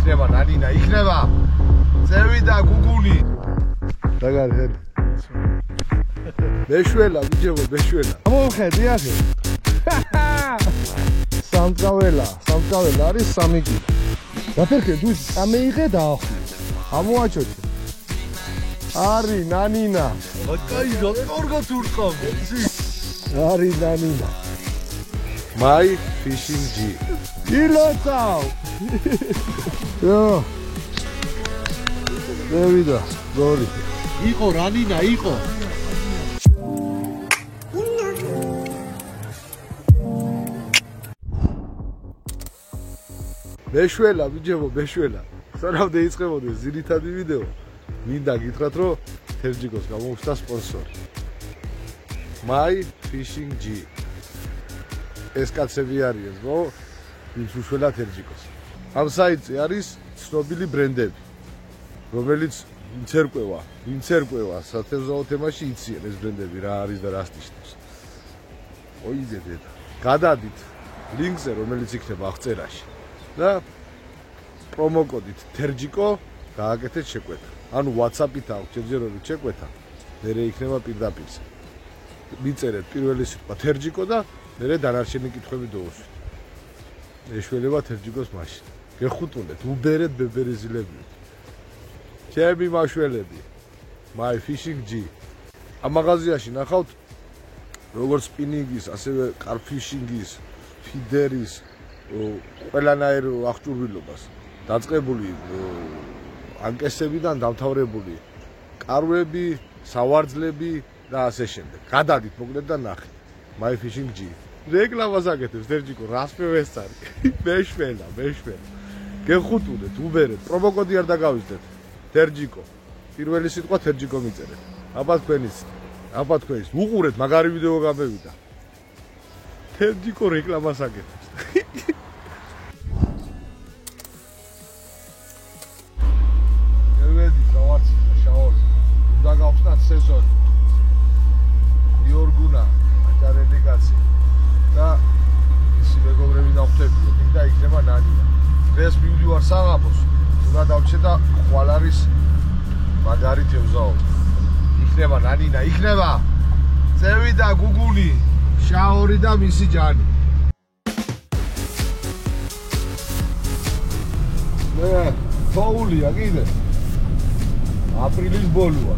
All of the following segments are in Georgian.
იქნება ნანინა, იქნება წევი და გუგუნი. დაგარხე. მეშველა, ბიჭებო, მეშველა. ამოვხედი ახე. სამწაველა არის 3 კი. გაფერხე დუს ამეიღე და ახლა. ამოაჩოჩე. არი ნანინა. აკაი როგორ თურყავ? არი ნანინა. My fishing G. Ilotao. Yo. Davida, Gori. Iko Ranina, iko. Beșuela, bicebo, beșuela. Saravde iწყებოდეს ძირითადი ვიდეო. მინდა გითხრათ, რომ თერჯიკოს გამოვხსნა სპონსორი. My fishing G. ეს კაცები არიან, ხო? ვინც უშველა თერჯიკოს. ამ საიტზე არის ცნობილი ბრენდები, რომელიც ვინც ერკვევა სათევზაო თემაში იციან ეს ბრენდები რა არის და რას ნიშნავს. ოიდე დედა. გადადით ლინკზე, რომელიც იქნება აღწერაში და პრომოკოდით თერჯიკო გააკეთეთ შეკვეთა. ანუ WhatsApp-ით აქვს ჯერჯერობით შეკვეთა, მერე იქნება პირდაპირზე. მიწერეთ პირველი სიტყვა თერჯიკო და მერე დანარჩენი კითხვები დაუსვით. ეშველება თერჯიკოს მაშინ. გეხუტუნეთ, უბერეთ ბებერიზილებით. ჩემი მაშველები. My fishing G. ამ მაღაზიაში ნახავთ როგორც სპინინგის, ასევე კარფიშინგის, ფიდერის, ყველანაირ აღჭურვილობას. დაწყებული ანკესებიდან დამთავრებული კარვები, სავარძლები და ასე შემდეგ. გადადით მოკლედ და ნახეთ. My fishing G. რეკლამას აკეთებს თერჯიკო, რას მევესწარი? მეშველა. გეხუტუნეთ, უბერეთ, პრომოკოდი არ დაგავიძდეთ. თერჯიკო. პირველი სიტყვა თერჯიკო მიწერეთ. აბა თქვენის. უყურეთ, მაგარი ვიდეო გამევიდა. თერჯიკო რეკლამას აკეთებს. გევედი დავარცი და შაორს. უნდა გავხსნათ სეზონი. იორგუნა, აჭარელი კაცი. და ისი მეგობრები დავხვდებიო, მინდა იქნება ნანინა. დღეს მივდივარ საღამოს, უნდა დავჩე და ხვალ არის მაგარი თევზაო. იქნება ნანინა, იქნება წევი და გუგუნი, შაორი და მისი ჯანი. თოულია კიდე. აპრილის ბოლოა.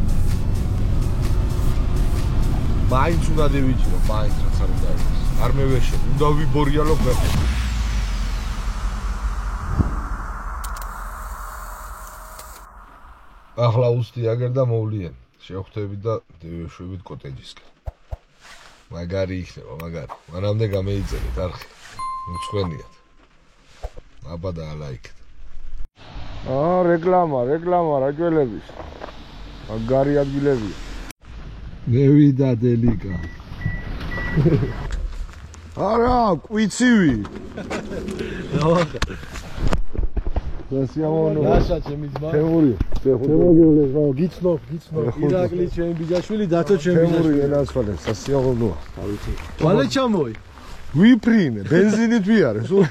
მაინც უნდა დავიჭირო, მაინც რაც არ უნდა იყოს. არ მევეშე, უნდა ვიბორიალო ხერხი. ახლა უსტი აგერ და მოვლიან. შევხვდებით და დევეშვებით კოტეჯისკენ. მაგარი იქნება, მაგარი. მანამდე გამეიწერეთ არხი. უცხენიათ. აბა და ალაიქეთ. რეკლამა რაჯველების. მაგარი ადგილებია. მევიდა დელიკა. არა, კვიცივი. დასიამოვნო. რაშა ჩემი ძმა? თემური. თემოგევლეს, რა, გიცნო. ირაკლი ჩემი ბიძაშვილი, დათო ჩემი ბიძაშვილი. თემური ენასვალე, სასიამოვნოა. თავიცი. თვალე ჩამოი. ვიფრინე, ბენზინით ვიარე, სულ.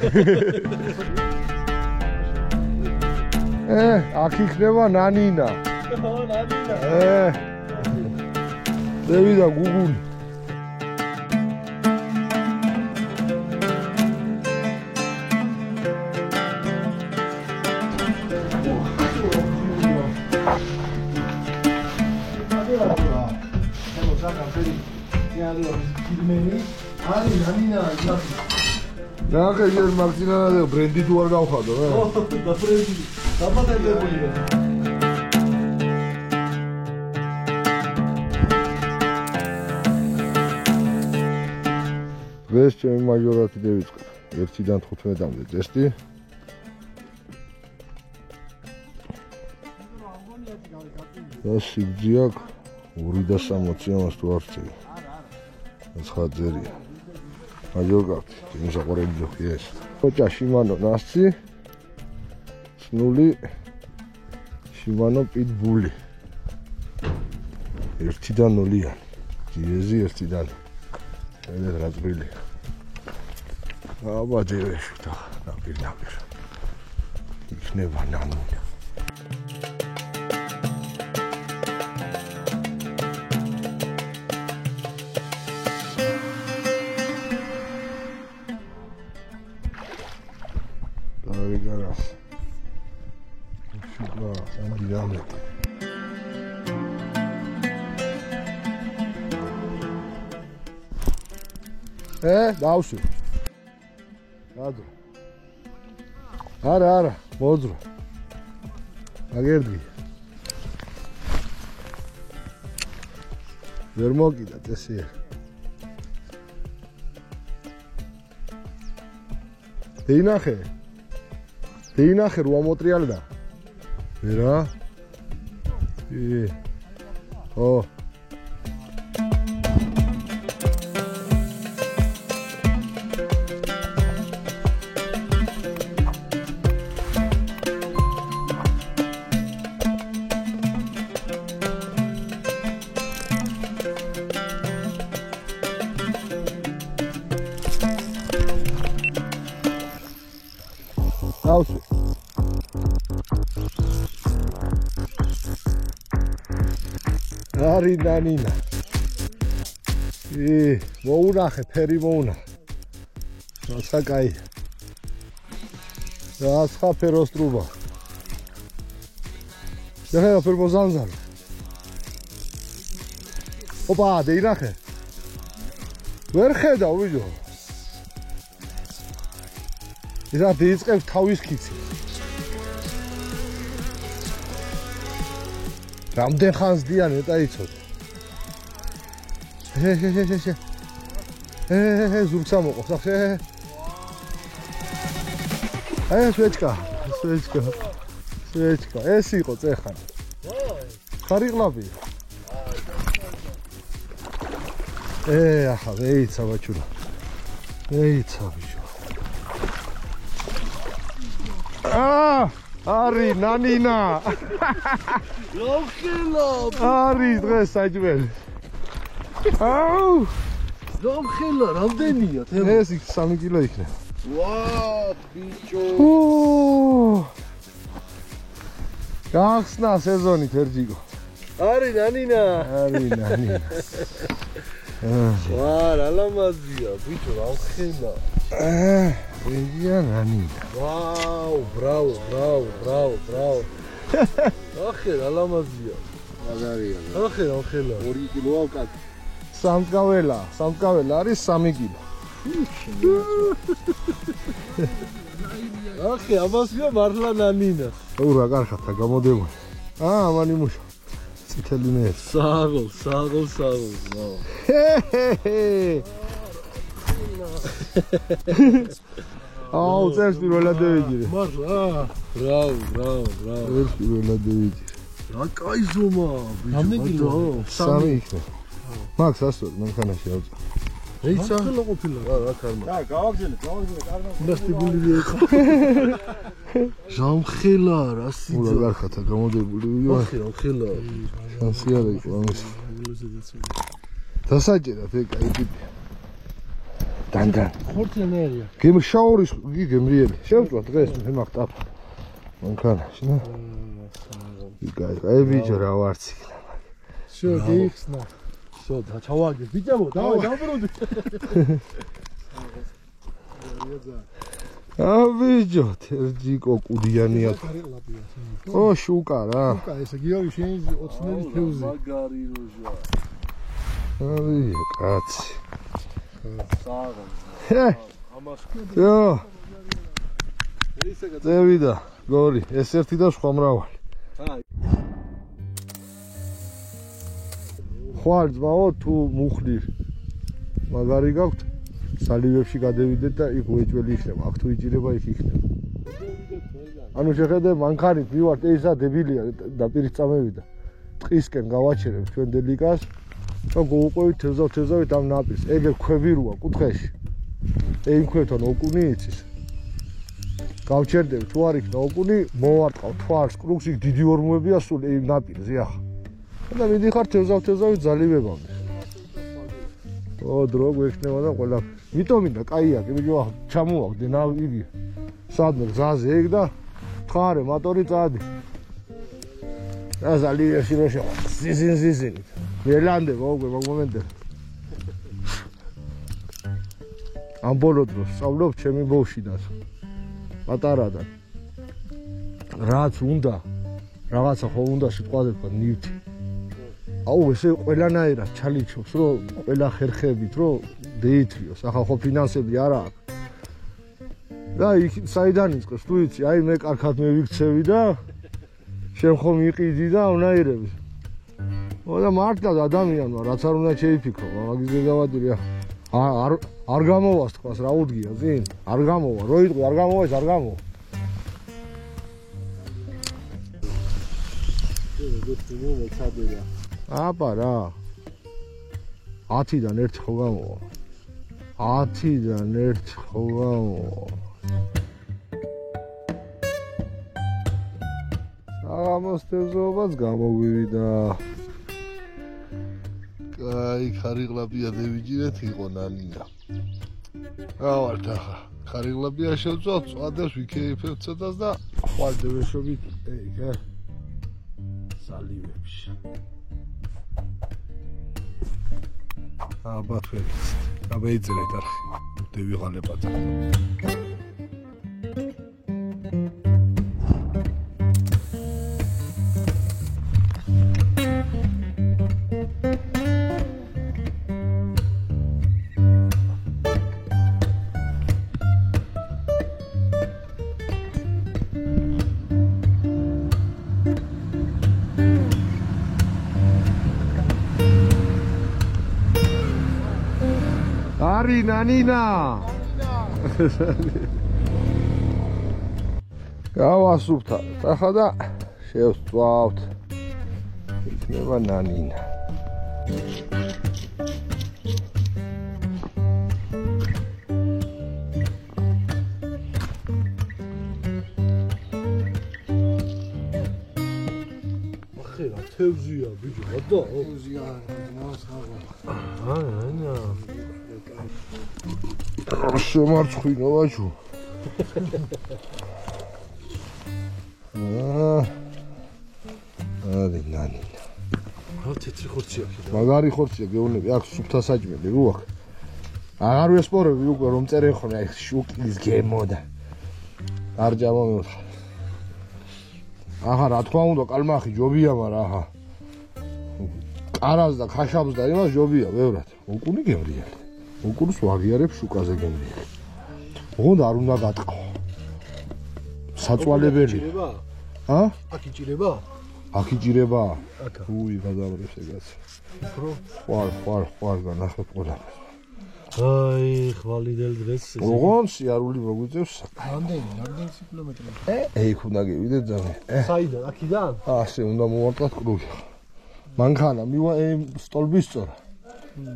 აქ იქნება ნანინა. ნანინა. დევიდა გუგუნი. არი ნანინა იაფი. დაგე ჯერ მაგზინალა ბრენდი თუ არ გავხადო რა? და ბრენდი. დაბადებული. დღეს ჩემი მაჟორათი დავიწყე. 1-დან 15-მდე ტესტი. და სიგრძე აქვს 260 თუ არ წელი. ცხაძერია. მაჟორკავთი, ჩემი საყვარელი ჯოხია ეს. ხოჭა შიმანო ნასცი. ცნული შიმანო პიტბული. 1-დან 0-იანი. ჯიეზი 1-დან. ეს რა წვრილი. აბა ჯერეშუთა, ნაპირ. იქნება ნანინა. Regalas. Fica andiamo. Davsu. Adro. Ara, modro. Agirdi. ვერ მოკიდათ ესე. დეინახე. დეინახე რა მოტრიალდა. ვერა? ო. Davsu. Ari Danina. მოუნახე, ფერი მოუნახე. საკაი. რა სხვა ფეროს ტრუბა. ეხლა ფერ მოზანზარ. ოპა, დეინახე. ვერ ხედავ, ვიჯო. ისა დიწყებს თავის ქიცი. რამდენ ხანს დიან ეტაიცოდ. ზურგსა მოყავს ახე. სვეჩკა. ეს იყო წეხან. ხარიყლაბი. ახლა ვეიცა ბაჩურა. ვეიცა ბიჭო. Ari Nanina. Lomkhela. Ari დღეს საჯველი. აუ. Lomkhela, რამდენია? ეს 3 კილო იქნება. What, bicho? გახსნა სეზონი თერჯიკო. Ari Nanina. Ari Nanina. რა ლამაზია, bicho, Lomkhela. Regia Nanina. Wow, bravo. Ახე რა ლამაზია. მაგარია. ახე Lomkhela. 2 კილოა ვკაც. სამკაველა არის 3 კილო. ახე ამასია მარლა Nanina. ურა კარხათა გამოდებული. ამანი მუშა. წითელი მე. საღოლ. აუ, წეს პირველად დავიჯერე. მარლა. Bravo. წეს პირველად დავიჯერე. რა კაი ზომა, ბიჭო. 3 იქნება. მაგ სასწორ მანქანაში ავწა. ეიცა ყოფილა რა კარმა. და გავაგზავნე, კარგად. უნდასტიბული იყო. Lomkhela, რა სიძა. ურა კარხათა გამოდებული. ახე Lomkhela. შანსი არ იყო ამის. დასაჭერად ეკა ეკიპი. დანდან. ხორცენერია. გემშაურის გემრიელი. შევწვა დღეს მე მაგტაფ. მანქანაში, ნა? აი ბიჭო რა ვარცი. შო გიხსნა. შო ჩავაგე. ბიჭო, დავай დაბრუნდი. ბიჭო, თერჯიკო კუდიანია. ო შუკა რა. შუკა ესე გიორი შენი ოცნების ფიუზი. მაგარი როჟა. აი კაცი. საღო. ამას იო. წევიდა გორი, ეს ერთი და სხვა მრავალი. ხვალ ძმაო თუ მუხნիր. მაგარი გაქვთ? სალივებში გადევიდეთ და იქ უეჭველი იქნება. აქ თუ იჭირება იქ იქნება. ანუ შეხედე მანქანით მივართ ესა დებილია და პირის წამევიდა. ტყისკენ გავაჩერებ ჩვენ დელიკას. და გუყვევით თევზავით ამ ნაპირს. ეგ ქვევი როა კუთხეში. იმ ქვევთან ოკუნი იცის. გავჩერდები თუ არ იქნა ოკუნი, მოვარტყავ თვალს, კრუგს იქ დიდი ორმოებია სულ იმ ნაპირზე ახლა. და მიდიხარ თევზავით ძალივებამდე. ო დრო გვექნება და ყველა. მიტომინდა კაია, კი ბიჭო, ჩამოვაგდე ნა იგი. სადმე გზაზე ეგ და თხარე მოტორი წადი და ლიერში რო შევა სიზინი მელანდე მოგwe მომენტე ამ ბოლო დროს სწავლობ ჩემი ბავშვიდან პატარადან რაც უნდა რაღაცა ხო უნდა სიტყვაზე თქვა ნივთი აუ ესე ყველანაირად ჩალიჩობს რომ ყველა ხერხებით რომ დეითრიოს ახლა ხო ფინანსები არა აქვს და იქ საიდან იწყებს თუ იცი აი მე კარგად მევიქცევი და შენ ხომ იყიდი და უნაირები და მართლაც ადამიანმა რაც არ უნდა შეიფიქრო მაგაზე გავადირი არ გამოვას თქვას რა უდგია ზინ არ გამოვა რო იტყვი არ გამოვა ეს არ გამოვა აბა რა 10-დან 1 ხო გამოვა 10-დან 1 ხო გამოვა საღამოსთევზეობაც გამოგვივიდა აი ხარიღლაბია დევიჯირეთ იყო ნანინა ავართ ახლა ხარიღლაბია შევწვავთ წვადებს ვიქეიფებთ ცოტას და ხვალ დევეშობით ეგ სალივებში აბა თქვენიც აბა იწერეთ არხი დევიღალებაძე ნანინა გავასუფთავთ ახლა და შევწვავთ იქნება ნანინა ახლა თევზია ბიჭო და თევზია ანა შემარცხინა ვაჟო არი ნანინა რა თეთრი ხორცია კიდე მაგარი ხორცია გეუბნები აქ სუფთა საჭმელი რო აქ აღარ ვესპორები უკვე რომ წერენ ხოლმე აი შუკის გემოდა არ ჯამომეოთხა ახლა რა თქმა უნდა კალმახი ჯობია მაგრამ ახლა კარას და ხაშაბს და იმას ჯობია ბევრად უკუნი გემრიელი უკუნს ვაღიარებ შუკაზე გემრიელი ოღონდ არ უნდა გატყო საწვალებელი აქ იჭირება? აქ იჭირება? უი გადავრებს ეგაც ხوار განახებ ყველაფერს აი ხვალიდელ დღეს ოღონდ სიარული მოგვიწევს რამდენი კილომეტრი ეგ უნდა გივიდეთ ძამე საიდან აქიდან? ასე უნდა მოვარტყათ კრუგი მანქანა მივა სტოლბის სწორა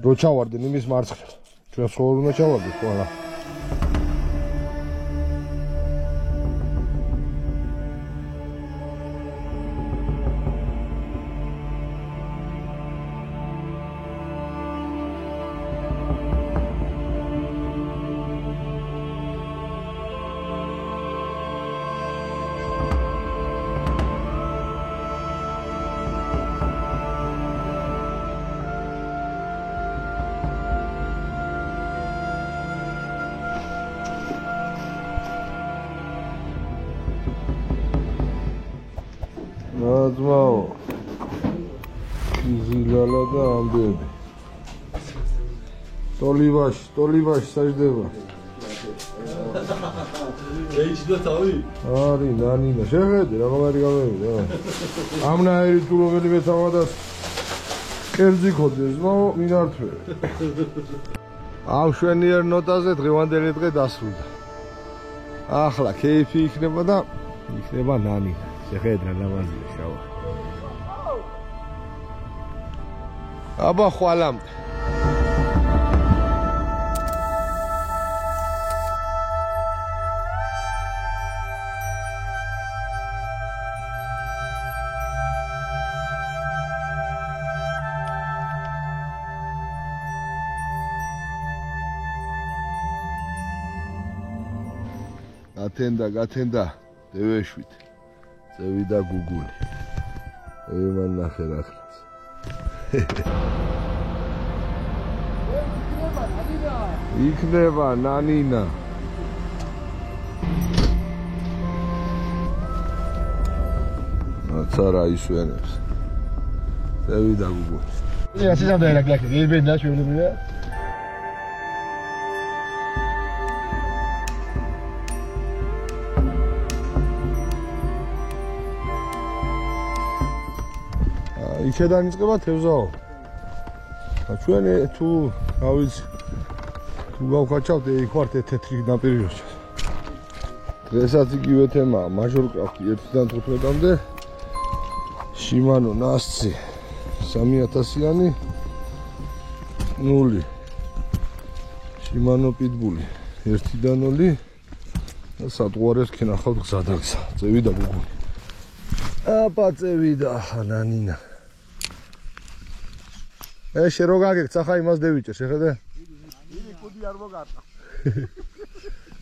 რო ჩავარდნენ იმის მარცხნივ ჩვენ სხვა უნდა ჩავარდეთ ყველა ძმაო ქიზილალა და ამბები ტოლიბაში საჯდება ეიჩდა თავი არი ნანინა შეხედე რა მაგარი გამევიდა ამნაირი თუ რომელიმე თავადას კერძი ხოდეს ძმაო მინართვე ამ შვენიერ ნოტაზე დღევანდელი დღე დასრულდა ახლა კეიფი იქნება და იქნება ნანინა შეხედა ლამაზია შავა აბა ხვალამდე გათენდა დევეშვით. წევიდა გუგული. მან ნახე რა ხლას. იქნება ნანინა. ცარა ისვენებს. წევიდა გუგული. Ja, ze zijn eigenlijk lekker. Je bent net zo weer. იქედან იწყება თევზაო. ჩვენ თუ რა ვიცი თუ გავხაჩავთ იქ ვართ თეთრი ნაპირიოში. დღესაც იგივე თემაა, მაჟორკრაფტი 1-დან 15-მდე. Shimano NASCI 3000-იანი 0. Shimano Pitbull 1-დან 0. სადღუარეს ქენახავთ გზადაგზა. წევიდა გუგული. აბა წევიდა ნანინა. შე რო გაგეკ ცხა იმას დევიჭე შეხედე? იგი კუდი არ მოგარტა.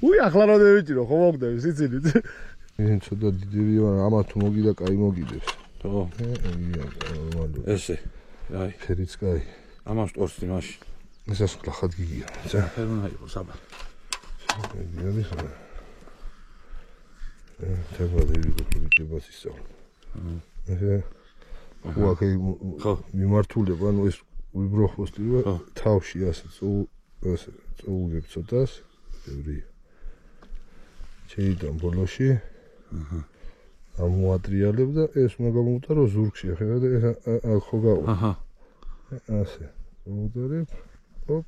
უი ახლა რო დევიჭირო ხო მოგდები სიცილით. ენ ცოტა დიდებია მაგრამ ამა თუ მოგიდა კაი მოგიდებს. ხო. ესე. აი, ფერიც კაი. ამას ტორს იმაში. ესას ხლახად გიგია. ზა. ფერონა იყო საბა. გიგები ხა. თებადები გქრიბიტებას ისწავლ. ესე. ხუაკი მიმართულება, ანუ ეს ვიბროხოსტი თავში ასე წოულებ ცოტას. ბევრი. შეიძლება ბოლოში. ამოატრიალებ და ეს უნდა გამოვუტარო ზურგში, ხედავ და ეს ხო გავა. აჰა. ასე. მოვუტარებ. ოპ.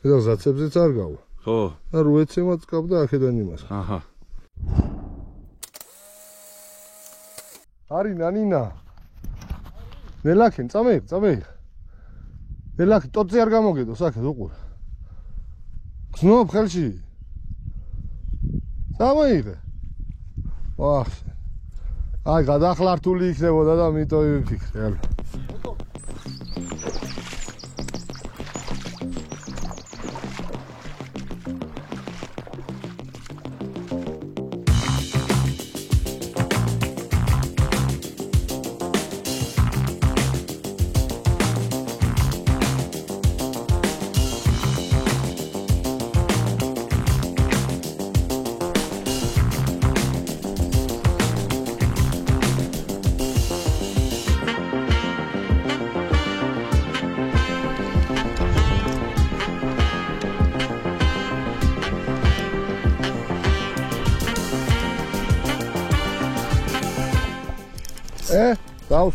და ზაცებზეც არ გავა. ხო. და 8-ემაც კავდა აქედან იმას. აჰა. არი ნანინა. ნელაკენ წამეი. ნელაკი ტოტზე არ გამოგედო საქეთ უყურ. გზნობ ხელში. წამეიღე. ვახ. აი გადახლართული იქნებოდა და მითო ვიფიქრე. ალ. Raus.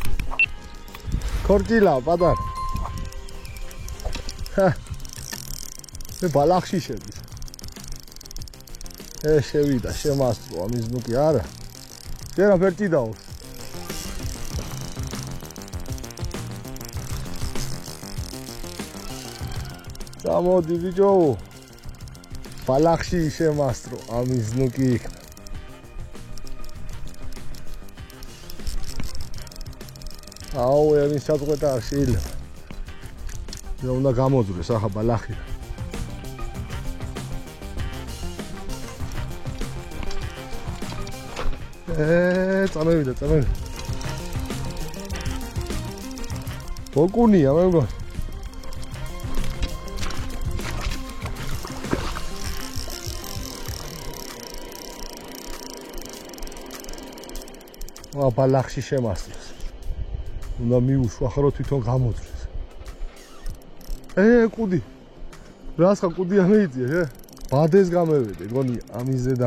Kortila, padar. მე ბალახში შედის. შევიდა, შემასწრო, ამის ნუკი არა. ჯერა ფერტი დაო. წამოდი ბიჭო. ბალახში შემასწრო, ამის ნუკი. აუ, ამის საწყვეტა არ შეიძლება. რა უნდა გამოძვრეს ახლა ბალახი. წამევიდა. ბოკუნია მე მგონი. ბალახში შემასწრეს. უნდა მიუშვა ხარო თვითონ გამოძვრეს. კუდი. რას ხა კუდი ამეიწია, ბადეს გამევედე, გონი ამიზე და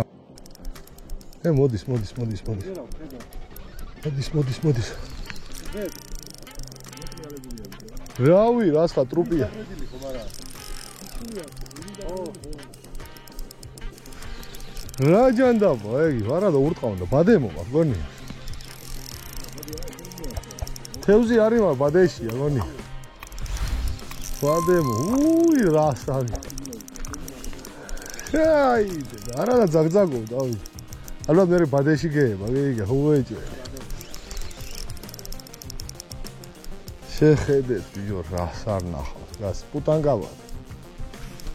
მოდის. მოდის. რავი, რას ხა ტრუპია. რა ჯანდაბა, ეგი, ვარა და ურტყავდა, ბადემო მაგ გონი. თევზი არის მაგ ბადეშია, გონი. ბადემო, უი, რას არის. აი, არა და ზაგზაგობდა, ავი. ალბათ მე ბადეში გეება, გიგა, ჰუეჭე. შეხედეთ ბიჭო, რას არ ნახავს, რას პუტანგავა.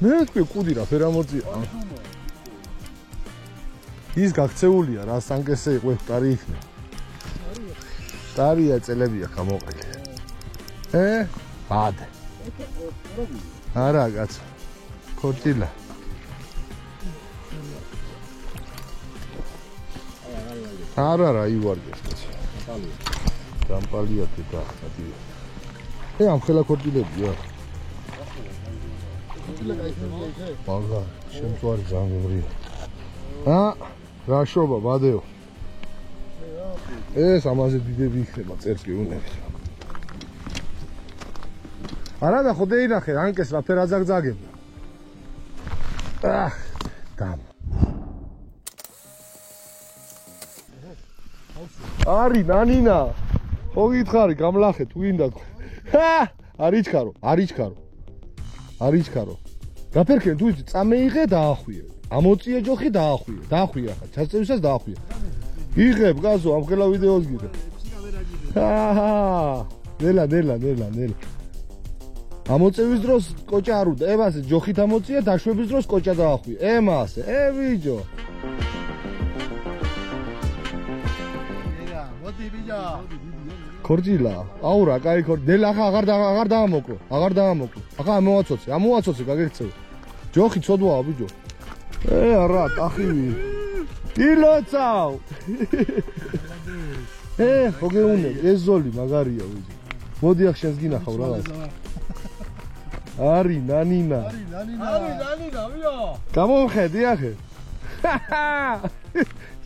მე თქვი კუდი რა ფერ ამოწია. ის გაქცეულია რა სანკესე იყო ჰექტარი იქნება. ტარია წელებია გამოყელი. ბადე. არა კაცო. ქორტილა. არა ივარგეს კაცო. დამპალია თქა ხათია. ამ ხელა ქორტილებია. მაგა შემწვარი ზამური. რა შობა ბადეო. ეს ამაზე დიდები იქნება წერს კი უნების. არა და ხოდე ინახე ანკეს რაფერ აზაგზაგებდა. დამ. არი ნანინა. ხო გითხარი გამლახე თუ გინდა. არიჩქარო. გაფერქენ თუ წამეიღე დაახვიე. ამოწიე ჯოხი დაახვია ხა. ჩასწევისას დაახვია. იღებ გაზო ამ ხელა ვიდეოს გიღებ. ნელა. ამოწევის დროს კოჭა არ უნდა. ემასე ჯოხით ამოწია, დაშვების დროს კოჭა დაახვია. ემასე, ვიჯო. მოდი ბიჯა. ქორჯილა. აურა, კაი ქორჯი. ნელა ხა აღარ დაამოკლო. ახლა ამოაცოცე, გაგექცევ. ჯოხი ცოდვაა ბიჯო. არა, ტახივი. ილოცავ. მოგეუნე, ეს ზოლი მაგარია ვიჯო. მოდი ახ შენს გინახავ რაღაც. არი ნანინა, ვიო. გამომხედი ახე.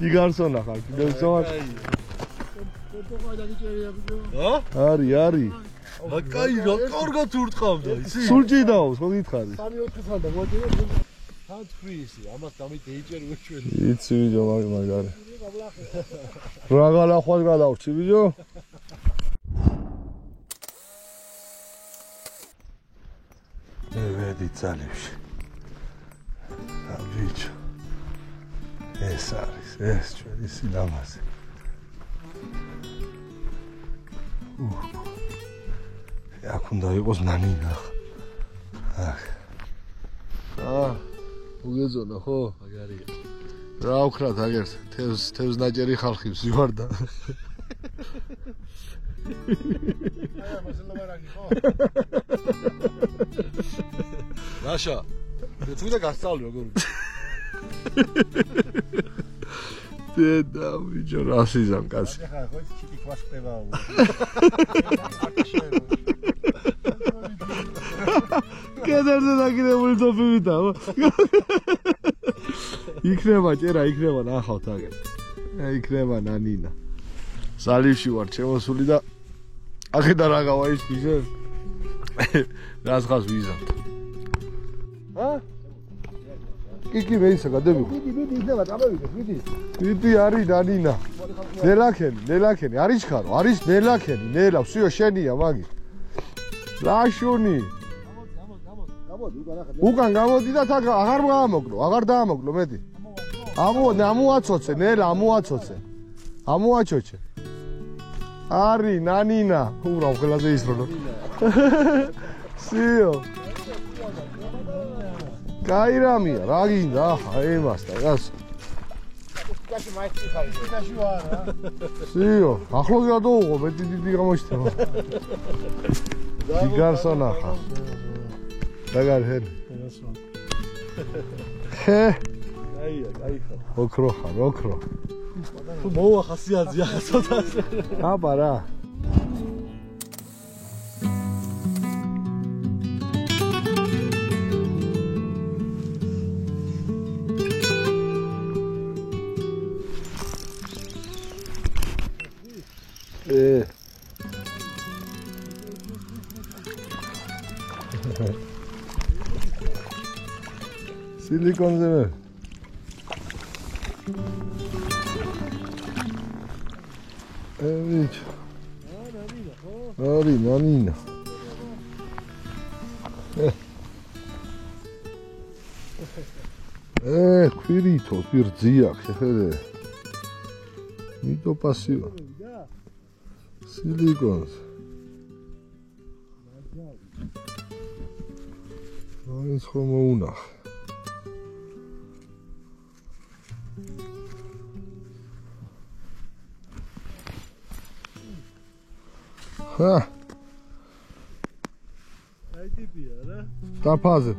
იგარსონა ხარ, კიდევ ზოა. არი. აკაი რა კარგად ურტყავდა იცი? სულჯიდაოს, ხო გითხარი? 3-4 ხანდა მოდი. Hands-free, ამას დამით ეიჭერი უჩვენი. იცი ვიჯო მაგარი. რა ხვალ გადავრჩი ვიჯო? ვედი ძალებში. ვიჯო. ეს არის, ეს ჩვენი სილამაზე. აქ უნდა იყოს ნანინა. უგეძონა ხო? მაგარია. რა ვქრათ აგერს თევზ ნაჭერი ხალხი ვსივარდა. აი მასალა მარაგი ხო? რაშა? თუ და გასწავლი როგორ? დედა ვიჯო რა სიზამ კაცი. ახლა ხო ჩიტი ქვასწევაო. კედერზე დაგირებული თოფივით ამა. იქნება ჭერა, იქნება ნახავთ აგერ. იქნება ნანინა. სალივში ვარ შემოსული და ახედა რა გავა ის ვიზა. რას ხას ვიზა. კი მეისა გადები. მიდი იქნება წამოვიდეთ, მიდი არის ნანინა. ნელაქენი, არის ნელაქენი, ნელა, ვსიო შენია მაგი. ლაშუნი. უკან გამოდი და თან აღარ დაამოკლო მეტი. ამოაცოცე, ნელა ამოაცოცე. ამოაჩოჩე. არი ნანინა, უბრალ ყველაზე ისროლო. სიო. გაირამია, რა გინდა ახლა ემასთან, გას. კაში მაისტრი ხარ, კაში ვარ რა. სიო, ახლოს გადაუღო, მეტი დიდი გამოჩნდება. იგარსონა ხა. დაგარ ჰერი. აია, кайხა. ოქრო ხარ, ოქრო. თუ მოვა ხასიათზე ახლა ცოტა. აბა რა. სილიკონზე მე ვიჩ არი ნანინა ქვირითო პირძია შეხედე მიტო პასივა სილიკონს მაინც ხომ მოუნახ ხა აი ტიპია რა დაფაზე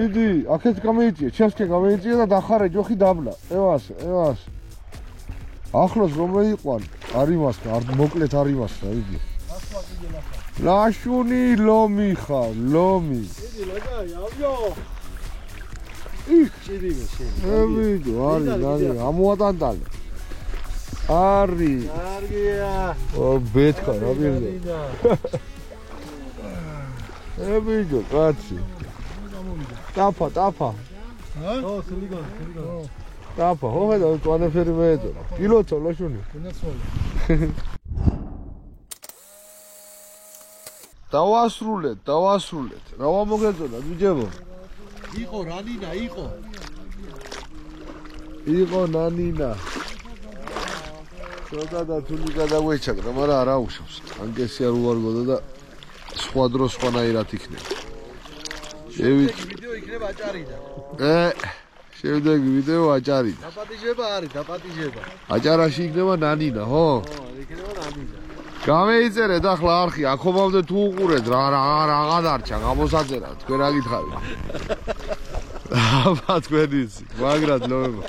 ვიდი, აქეთ გამოიწია, ჩემსკენ გამოიწია და დახარე ჯოხი დაბლა. ევას. ახლოს რომ მეიყვან, არ იმასკა, არ მოკლეთ არ იმასკა, ვიდი. ლაშუნი ლომი ხარ, ლომი. ედი ლაგაი, ავიო. ჭირიმე. ვიდი, არის, ამოატანტალე. არი. კარგია. ო ბეთქა რა პირდა. ვიდი, კაცი. ტაფა. ჰა? ო, სილიგონ. ტაფა, ხედა, ტვანეფერი მეეძონა. კილოცო ლაშუნი. დავასრულეთ. რა მოგეძონა, ბიჭებო? იყო რანინა, იყო. იყო ნანინა. ცოტა და თული გადაგვეჩაგდა, მაგრამ არ აუშავს. ანკესი არ უვარგოდა და სხვა დრო სხვანაირად იქნება. ვიდეო იქნება აჭარიდან. შევდეგი ვიდეო აჭარიდან. დაპატიჟება არის. აჭარაში იქნება ნანინა, ხო? იქნება ნანინა. გამეიწერეთ ახლა არხი, აქომამდე თუ უყურეთ რა დარჩა გამოსაწერად, თქვენ რა გითხარით? აბა თქვენ იცით, მაგრად ლოვება.